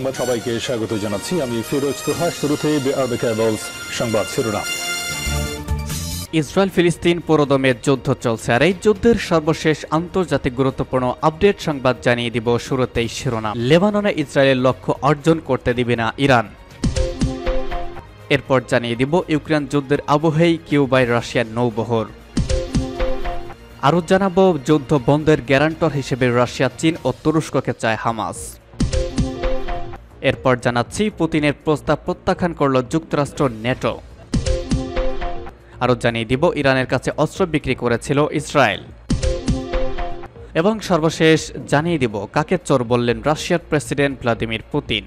সংবাদ সবাইকে স্বাগত জানাচ্ছি। আমি ফিরোজ তোহা। শুরুতেই আরবে কেবলস সংবাদ শিরোনাম। ইসরায়েল ফিলিস্তিন পুরোদমে যুদ্ধ চলছে, আর এই যুদ্ধের সর্বশেষ আন্তর্জাতিক গুরুত্বপূর্ণ আপডেট সংবাদ জানিয়ে দিব। শুরুতেই শিরোনাম। লেবাননে ইসরায়েলের লক্ষ্য অর্জন করতে দিবে না ইরান। এরপর জানিয়ে দিব ইউক্রেন যুদ্ধের আবহেই কিউবায় রাশিয়ার নৌবহর। আরও জানাবো যুদ্ধ বন্ধের গ্যারান্টর হিসেবে রাশিয়া, চীন ও তুরস্ককে চায় হামাস। এরপর জানাচ্ছি পুতিনের প্রস্তাব প্রত্যাখ্যান করল যুক্তরাষ্ট্র, নেটো। আরও জানিয়ে দিব ইরানের কাছে অস্ত্র বিক্রি করেছিল ইসরায়েল। এবং সর্বশেষ জানিয়ে দিব কাকে চোর বললেন রাশিয়ার প্রেসিডেন্ট ভ্লাদিমির পুতিন।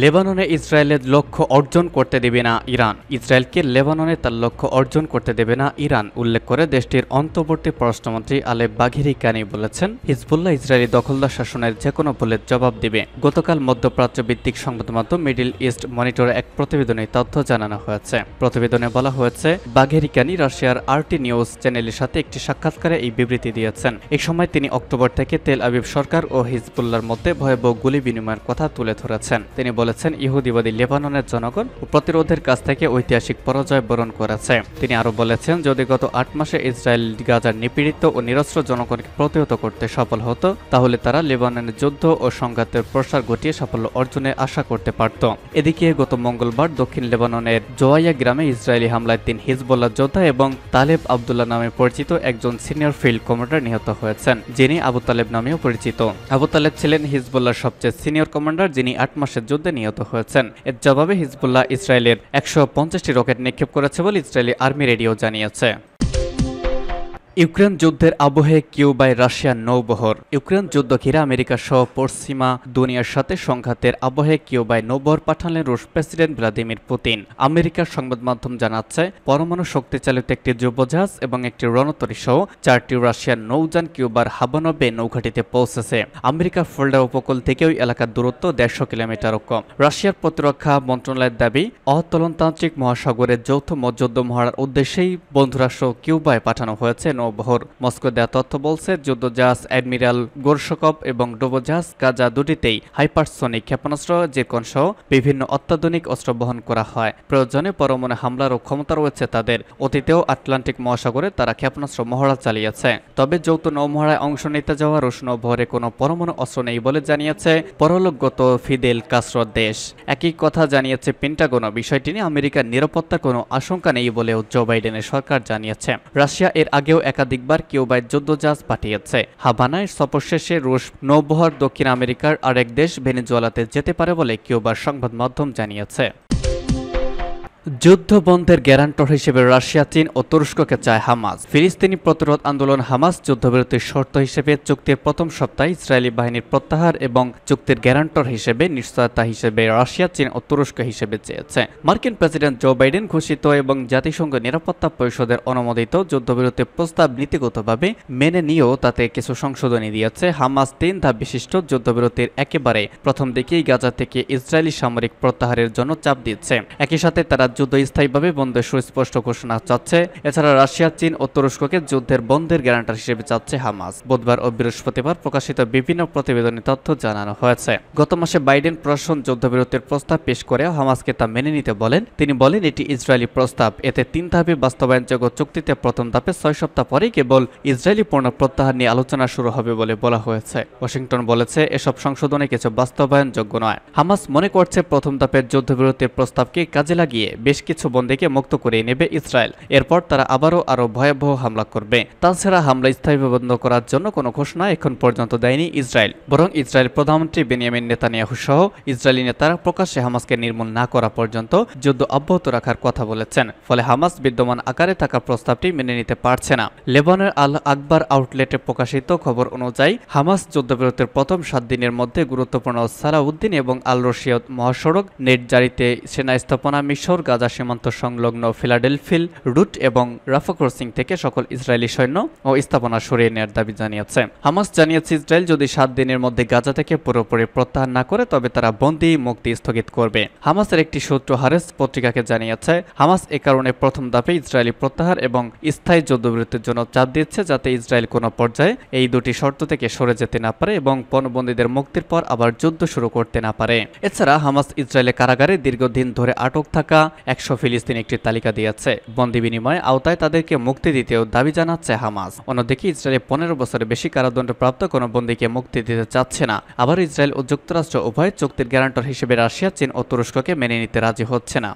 লেবাননে ইসরায়েলের লক্ষ্য অর্জন করতে দেবে না ইরান। ইসরায়েলকে লেবাননে তার লক্ষ্য অর্জন করতে দেবে না ইরান উল্লেখ করে দেশটির অন্তর্বর্তী পররাষ্ট্রমন্ত্রী আলে বাঘেরি কানি বলেছেন, হিজবুল্লাহ ইসরায়েলি দখলদার শাসনের যে কোনো ভুলের জবাব দেবে। গতকাল মধ্যপ্রাচ্য ভিত্তিক সংবাদমাধ্যম মিডল ইস্ট মনিটরে এক প্রতিবেদনে তথ্য জানানো হয়েছে। প্রতিবেদনে বলা হয়েছে, বাঘেরি কানি রাশিয়ার আরটি নিউজ চ্যানেলের সাথে একটি সাক্ষাৎকারে এই বিবৃতি দিয়েছেন। এই সময় তিনি অক্টোবর থেকে তেল আবিব সরকার ও হিজবুল্লাহর মধ্যে ভয়াবহ গুলি বিনিময়ের কথা তুলে ধরেছেন। তিনি বলেছেন, ইহুদিবাদী লেবাননের জনগণ প্রতিরোধের কাছ থেকে ঐতিহাসিক পরাজয় বরণ করেছে। তিনি আরও বলেছেন, যদি গত 8 মাসে ইসরায়েল গাজার নিপীড়িত ও নিরস্ত্র জনগণকে প্রতিহত করতে সফল হতো, তাহলে তারা লেবাননের যুদ্ধ ও সংঘাতের প্রসার ঘটিয়ে সাফল্য অর্জনের আশা করতে পারত। এদিকে গত মঙ্গলবার দক্ষিণ লেবাননের জোয়াইয়া গ্রামে ইসরায়েলি হামলায় 3 হিজবুল্লাহ যোদ্ধা এবং তালেব আবদুল্লাহ নামে পরিচিত একজন সিনিয়র ফিল্ড কমান্ডার নিহত হয়েছেন, যিনি আবু তালেব নামেও পরিচিত। আবু তালেব ছিলেন হিজবুল্লাহর সবচেয়ে সিনিয়র কমান্ডার, যিনি 8 মাসের যুদ্ধে নিহত হয়েছেন। এর জবাবে হিজবুল্লাহ ইসরায়েলের 150টি রকেট নিক্ষেপ করেছে বলে ইসরায়েলি আর্মি রেডিও জানিয়েছে। ইউক্রেন যুদ্ধের আবহে কিউবায় রাশিয়ার নৌবহর। ইউক্রেন যুদ্ধ ঘিরে আমেরিকা সহ পশ্চিমা দুনিয়ার সাথে সংঘাতের আবহে কিউবায় নৌবহর পাঠালেন রুশ প্রেসিডেন্ট ভ্লাদিমির পুতিন। আমেরিকার সংবাদ মাধ্যম জানাচ্ছে, পরমাণু শক্তিচালিত একটি যুবজাহাজ এবং একটি রণতরী সহ 4টি রাশিয়ার নৌযান কিউবার হাভানা বে নৌঘাটিতে পৌঁছেছে। আমেরিকার ফ্লোরিডা উপকূল থেকে ওই এলাকার দূরত্ব 150 কিলোমিটারও কম। রাশিয়ার প্রতিরক্ষা মন্ত্রণালয়ের দাবি, অতলনতান্ত্রিক মহাসাগরের যৌথ যুদ্ধ মহড়ার উদ্দেশ্যেই বন্ধুরাষ্ট্র কিউবায় পাঠানো হয়েছে নৌবহর। মস্কো দেওয়া তথ্য বলছে, যুদ্ধজাহাজ অ্যাডমিরাল গোরশকভ এবং ডুবোজাহাজ কাজা দুটিতেই হাইপারসোনিক ক্ষেপণাস্ত্র, জিরকন সহ বিভিন্ন অত্যাধুনিক অস্ত্র বহন করা হয়। প্রয়োজনে পরমাণু হামলারও ক্ষমতা রয়েছে তাদের। অতীতেও আটলান্টিক মহাসাগরে তারা ক্ষেপণাস্ত্র মহড়া চালিয়েছে। তবে যৌথ নৌমহড়ায় অংশ নিতে যাওয়া রুশ নৌবহরে কোনো পরমাণু অস্ত্র নেই বলে জানিয়েছে পরলোকগত ফিদেল কাস্ত্রোর দেশ। একই কথা জানিয়েছে পেন্টাগনও। বিষয়টি নিয়ে আমেরিকার নিরাপত্তার কোনো আশঙ্কা নেই বলেও জো বাইডেনের সরকার জানিয়েছে। রাশিয়া এর আগেও একাধিকবার কিউবায় যুদ্ধজাহাজ পাঠিয়েছে। হাভানায় সফর শেষে রুশ নৌবহর দক্ষিণ আমেরিকার আরেক দেশ ভেনেজুয়েলাতে যেতে পারে বলে কিউবার সংবাদ মাধ্যম জানিয়েছে। যুদ্ধ বন্ধের গ্যারান্টর হিসেবে রাশিয়া, চীন ও তুরস্ককে চায় হামাস। ফিলিস্তিনি প্রতিরোধ আন্দোলন হামাস যুদ্ধবিরতির শর্ত হিসেবে চুক্তির প্রথম সপ্তাহে ইসরায়েলি বাহিনীর প্রত্যাহার এবং চুক্তির গ্যারান্টর হিসেবে নিশ্চয়তা হিসেবে রাশিয়া, চীন ও তুরস্ক হিসেবে চেয়েছে। মার্কিন প্রেসিডেন্ট জো বাইডেন ঘোষিত এবং জাতিসংঘ নিরাপত্তা পরিষদের অনুমোদিত যুদ্ধবিরতির প্রস্তাব নীতিগতভাবে মেনে নিয়েও তাতে কিছু সংশোধনী দিয়েছে। হামাস 3 ধাপ বিশিষ্ট যুদ্ধবিরতির একেবারে প্রথম দিকেই গাজা থেকে ইসরায়েলি সামরিক প্রত্যাহারের জন্য চাপ দিচ্ছে। একই সাথে তারা যুদ্ধ স্থায়ীভাবে বন্ধের সুস্পষ্ট ঘোষণা চাচ্ছে। এছাড়া রাশিয়া, চীন ও তুরস্ককে যুদ্ধের বন্ধের গ্যারান্টার হিসেবে চাচ্ছে হামাস। বুধবার ও বৃহস্পতিবার প্রকাশিত বিভিন্ন প্রতিবেদনে তথ্য জানানো হয়েছে। গত মাসে বাইডেন প্রশাসন যুদ্ধবিরতির প্রস্তাব পেশ করে হামাসকে তা মেনে নিতে বলেন। তিনি বলেন, এটি ইসরায়েলি প্রস্তাব। এতে 3 ধাপে বাস্তবায়নযোগ্য চুক্তিতে প্রথম ধাপে 6 সপ্তাহ পরে কেবল ইসরায়েলি পণ্য প্রত্যাহার নিয়ে আলোচনা শুরু হবে বলে বলা হয়েছে। ওয়াশিংটন বলেছে, এসব সংশোধনে কিছু বাস্তবায়নযোগ্য নয়। হামাস মনে করছে প্রথম ধাপের যুদ্ধবিরতির প্রস্তাবকে কাজে লাগিয়ে বেশ কিছু বন্দীকে মুক্ত করে নেবে ইসরায়েল। এরপর তারা আরো ভয়াবহ হামলা করবে। তাছাড়া হামলা স্থায়ীভাবে বন্ধ করার জন্য কোনো ঘোষণা এখন পর্যন্ত দেয়নি ইসরায়েল। বরং ইসরায়েল প্রধানমন্ত্রী বেনিয়ামিন নেতানিয়াহু সহ ইসরায়েলি নেতারা প্রকাশ্যে হামাসকে নির্মূল না করা পর্যন্ত যুদ্ধ অব্যাহত রাখার কথা বলেছেন। ফলে হামাস বিদ্যমান আকারে থাকা প্রস্তাবটি মেনে নিতে পারছে না। লেবাননের আল আকবর আউটলেটে প্রকাশিত খবর অনুযায়ী হামাস যুদ্ধবিরতির প্রথম 7 দিনের মধ্যে গুরুত্বপূর্ণ সালাউদ্দিন এবং আল রশিদ মহাসড়ক নেট জারিতে সেনা স্থাপনা, মিশর, গাজা সীমান্ত সংলগ্ন ফিলাডেলফিল রুট এবং রাফা ক্রসিং থেকে সকল ইসরায়েলি সৈন্য ও স্থাপনা সরিয়ে নেওয়ার দাবি জানিয়েছে। হামাস জানিয়েছে ইসরায়েল যদি 7 দিনের মধ্যে গাজা থেকে পুরোপুরি প্রত্যাহার না করে তবে তারা বন্দী মুক্তি স্থগিত করবে। হামাসের একটি সূত্র হারেস পত্রিকাকে জানিয়েছে হামাস এ কারণে প্রথম ধাপে ইসরায়েলি প্রত্যাহার এবং স্থায়ী যুদ্ধবিরতির জন্য চাপ দিচ্ছে যাতে ইসরায়েল কোনো পর্যায়ে এই দুটি শর্ত থেকে সরে যেতে না পারে এবং পণবন্দীদের মুক্তির পর আবার যুদ্ধ শুরু করতে না পারে। এছাড়া হামাস ইসরায়েলের কারাগারে দীর্ঘদিন ধরে আটক থাকা 100 ফিলিস্তিনি একটি তালিকা দিয়েছে। বন্দী বিনিময়ে আওতায় তাদেরকে মুক্তি দিতেও দাবি জানাচ্ছে হামাস। অন্যদিকে ইসরায়েলে 15 বছরের বেশি কারাদণ্ডপ্রাপ্ত কোনো বন্দীকে মুক্তি দিতে চাচ্ছে না। আবার ইসরায়েল ও যুক্তরাষ্ট্র উভয় চুক্তির গ্যারান্টর হিসেবে রাশিয়া, চীন ও তুরস্ককে মেনে নিতে রাজি হচ্ছে না।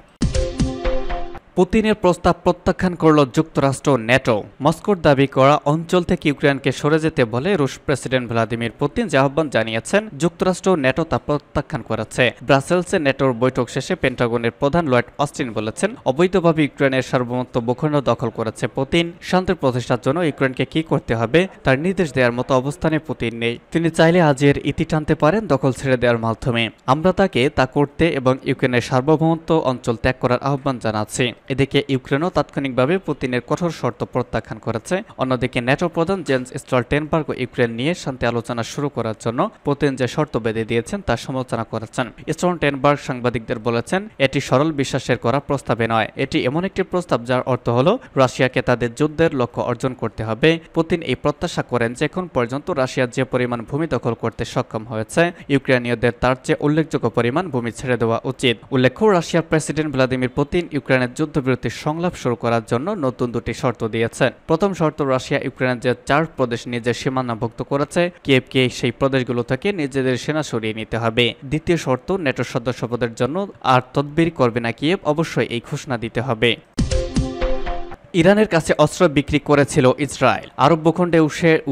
পুতিনের প্রস্তাব প্রত্যাখ্যান করল যুক্তরাষ্ট্র, ন্যাটো। মস্কোর দাবি করা অঞ্চল থেকে ইউক্রেনকে সরে যেতে বলে রুশ প্রেসিডেন্ট ভ্লাদিমির পুতিন যে আহ্বান জানিয়েছেন যুক্তরাষ্ট্র, ন্যাটো তা প্রত্যাখ্যান করেছে। ব্রাসেলসে ন্যাটোর বৈঠক শেষে পেন্টাগনের প্রধান লয়েড অস্টিন বলেছেন অবৈধভাবে ইউক্রেনের সার্বভৌমত্ব ভূখণ্ড দখল করেছে পুতিন। শান্তি প্রতিষ্ঠার জন্য ইউক্রেনকে কি করতে হবে তার নির্দেশ দেওয়ার মতো অবস্থানে পুতিন নেই। তিনি চাইলে আজের ইতি টানতে পারেন দখল ছেড়ে দেওয়ার মাধ্যমে। আমরা তাকে তা করতে এবং ইউক্রেনের সার্বভৌমত্ব অঞ্চল ত্যাগ করার আহ্বান জানাচ্ছি। এদিকে ইউক্রেনও তাৎক্ষণিকভাবে পুতিনের কঠোর শর্ত প্রত্যাখ্যান করেছে। অন্যদিকে ন্যাটো প্রধান জেন্স স্টলটেনবার্গ ইউক্রেন নিয়ে শান্তি আলোচনা শুরু করার জন্য পুতিন যে শর্ত বেঁধে দিয়েছেন তার সমালোচনা করেছেন। স্টলটেনবার্গ সাংবাদিকদের বলেছেন এটি সরল বিশ্বাসের করা প্রস্তাবে নয়, এটি এমন একটি প্রস্তাব যার অর্থ হলো রাশিয়াকে তাদের যুদ্ধের লক্ষ্য অর্জন করতে হবে। পুতিন এই প্রত্যাশা করেন যে এখন পর্যন্ত রাশিয়া যে পরিমাণ ভূমি দখল করতে সক্ষম হয়েছে ইউক্রেনীয়দের তার চেয়ে উল্লেখযোগ্য পরিমাণ ভূমি ছেড়ে দেওয়া উচিত। উল্লেখ্য রাশিয়ার প্রেসিডেন্ট ভ্লাদিমির পুতিন ইউক্রেনের যুদ্ধবিরতি সংলাপ শুরু করার জন্য নতুন দুটি শর্ত দিয়েছেন। প্রথম শর্ত রাশিয়া ইউক্রেনের যে 4 প্রদেশ নিজের সীমানাভুক্ত করেছে কিয়েভকে সেই প্রদেশগুলো থেকে নিজেদের সেনা সরিয়ে নিতে হবে। দ্বিতীয় শর্ত ন্যাটো সদস্যপদের জন্য আর তদবির করবে না কিয়েভ, অবশ্যই এই ঘোষণা দিতে হবে। ইরানের কাছে অস্ত্র বিক্রি করেছিল ইসরায়েল। আরব ভূখণ্ডে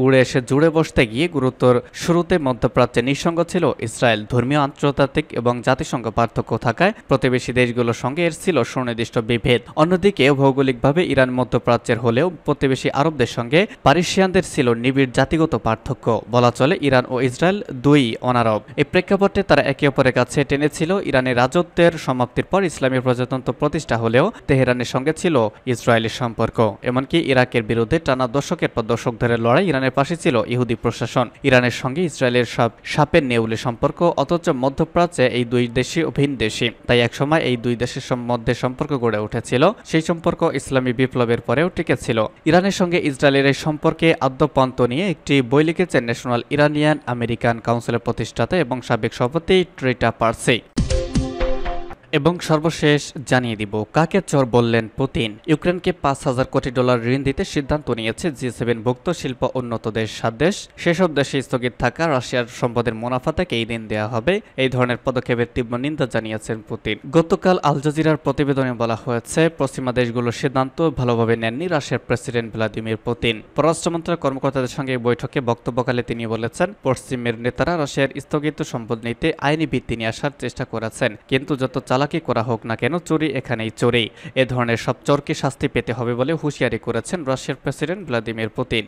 উড়ে এসে জুড়ে বসতে গিয়ে গুরুতর শুরুতে মধ্যপ্রাচ্যে নিঃসঙ্গ ছিল ইসরায়েল। ধর্মীয়, আন্তর্জাতিক এবং জাতিসংঘ পার্থক্য থাকায় প্রতিবেশী দেশগুলোর সঙ্গে এর ছিল সুনির্দিষ্ট বিভেদ। অন্যদিকে ভৌগোলিকভাবে ইরান মধ্যপ্রাচ্যের হলেও প্রতিবেশী আরবদের সঙ্গে পারিসিয়ানদের ছিল নিবিড় জাতিগত পার্থক্য। বলা চলে ইরান ও ইসরায়েল দুই অনারব। এই প্রেক্ষাপটে তারা একে অপরের কাছে টেনেছিল। ইরানের রাজত্বের সমাপ্তির পর ইসলামী প্রজাতন্ত্র প্রতিষ্ঠা হলেও তেহরানের সঙ্গে ছিল ইসরায়েলের সম্পর্ক। এমনকি ইরাকের বিরুদ্ধে টানা দশকের পর দশক ধরে লড়াই ইরানের পাশে ছিল ইহুদি প্রশাসন। ইরানের সঙ্গে ইসরায়েলের সাপের নেউলে সম্পর্ক, অথচ মধ্যপ্রাচ্যে এই দুই দেশই ভিন দেশি। তাই একসময় এই দুই দেশের মধ্যে সম্পর্ক গড়ে উঠেছিল। সেই সম্পর্ক ইসলামী বিপ্লবের পরেও টিকেছিল। ইরানের সঙ্গে ইসরায়েলের এই সম্পর্কে আদ্যপান্ত নিয়ে একটি বই লিখেছেন ন্যাশনাল ইরানিয়ান আমেরিকান কাউন্সিলের প্রতিষ্ঠাতা এবং সাবেক সভাপতি ট্রিটা পার্সি। এবং সর্বশেষ জানিয়ে দিব কাকে চোর বললেন পুতিন। ইউক্রেনকে $5,000 কোটি ঋণ দিতে সিদ্ধান্ত নিয়েছে G7 ভুক্ত শিল্প উন্নত দেশ 7 দেশ। সেসব দেশে স্থগিত থাকা রাশিয়ার সম্পদের মুনাফা থেকে এই ঋণ দেওয়া হবে। এই ধরনের পদক্ষেপের তীব্র নিন্দা জানিয়েছেন পুতিন। গতকাল আল জাজিরার প্রতিবেদনে বলা হয়েছে পশ্চিমা দেশগুলোর সিদ্ধান্ত ভালোভাবে নেননি রাশিয়ার প্রেসিডেন্ট ভ্লাদিমির পুতিন। পররাষ্ট্র মন্ত্রণালয়ের কর্মকর্তাদের সঙ্গে বৈঠকে বক্তব্যকালে তিনি বলেছেন পশ্চিমের নেতারা রাশিয়ার স্থগিত সম্পদ নিতে আইনি ভিত্তি নিয়ে আসার চেষ্টা করেছেন, কিন্তু যত চালাকি করা হোক না কেন চুরি এখানেই চুরি। এ ধরনের সব চোরকে শাস্তি পেতে হবে বলে হুঁশিয়ারি করেছেন রাশিয়ার প্রেসিডেন্ট ভ্লাদিমির পুতিন।